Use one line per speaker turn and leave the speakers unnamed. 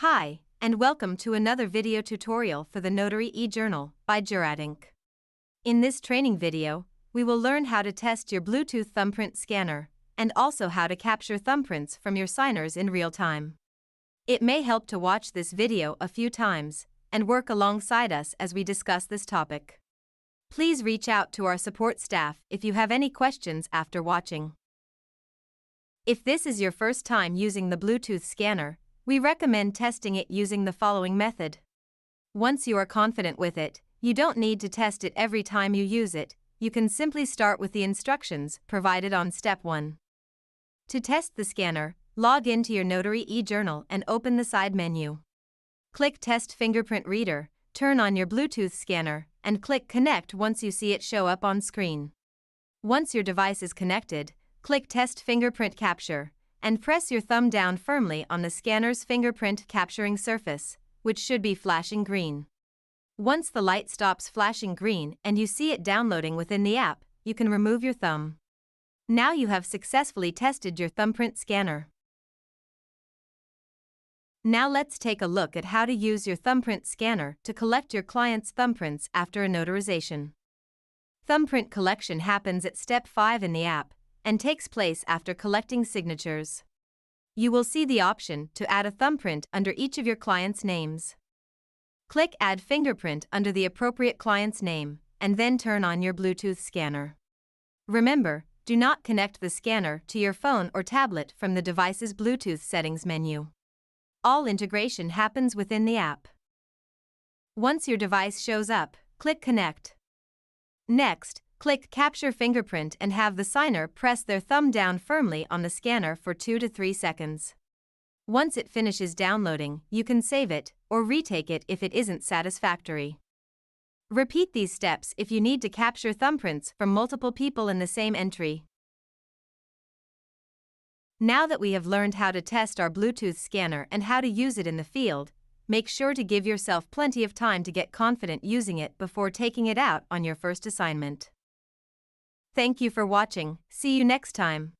Hi, and welcome to another video tutorial for the Notary eJournal by Jurat Inc. In this training video, we will learn how to test your Bluetooth thumbprint scanner, and also how to capture thumbprints from your signers in real time. It may help to watch this video a few times, and work alongside us as we discuss this topic. Please reach out to our support staff if you have any questions after watching. If this is your first time using the Bluetooth scanner, we recommend testing it using the following method. Once you are confident with it, you don't need to test it every time you use it. You can simply start with the instructions provided on Step 1. To test the scanner, log into your Notary eJournal and open the side menu. Click Test Fingerprint Reader, turn on your Bluetooth scanner, and click Connect once you see it show up on screen. Once your device is connected, click Test Fingerprint Capture, and press your thumb down firmly on the scanner's fingerprint capturing surface, which should be flashing green. Once the light stops flashing green and you see it downloading within the app, you can remove your thumb. Now you have successfully tested your thumbprint scanner. Now let's take a look at how to use your thumbprint scanner to collect your client's thumbprints after a notarization. Thumbprint collection happens at Step 5 in the app, and takes place after collecting signatures. You will see the option to add a thumbprint under each of your client's names. Click Add Fingerprint under the appropriate client's name, and then turn on your Bluetooth scanner. Remember, do not connect the scanner to your phone or tablet from the device's Bluetooth settings menu. All integration happens within the app. Once your device shows up, click Connect. Next, click Capture Fingerprint and have the signer press their thumb down firmly on the scanner for 2 to 3 seconds. Once it finishes downloading, you can save it, or retake it if it isn't satisfactory. Repeat these steps if you need to capture thumbprints from multiple people in the same entry. Now that we have learned how to test our Bluetooth scanner and how to use it in the field, make sure to give yourself plenty of time to get confident using it before taking it out on your first assignment. Thank you for watching. See you next time.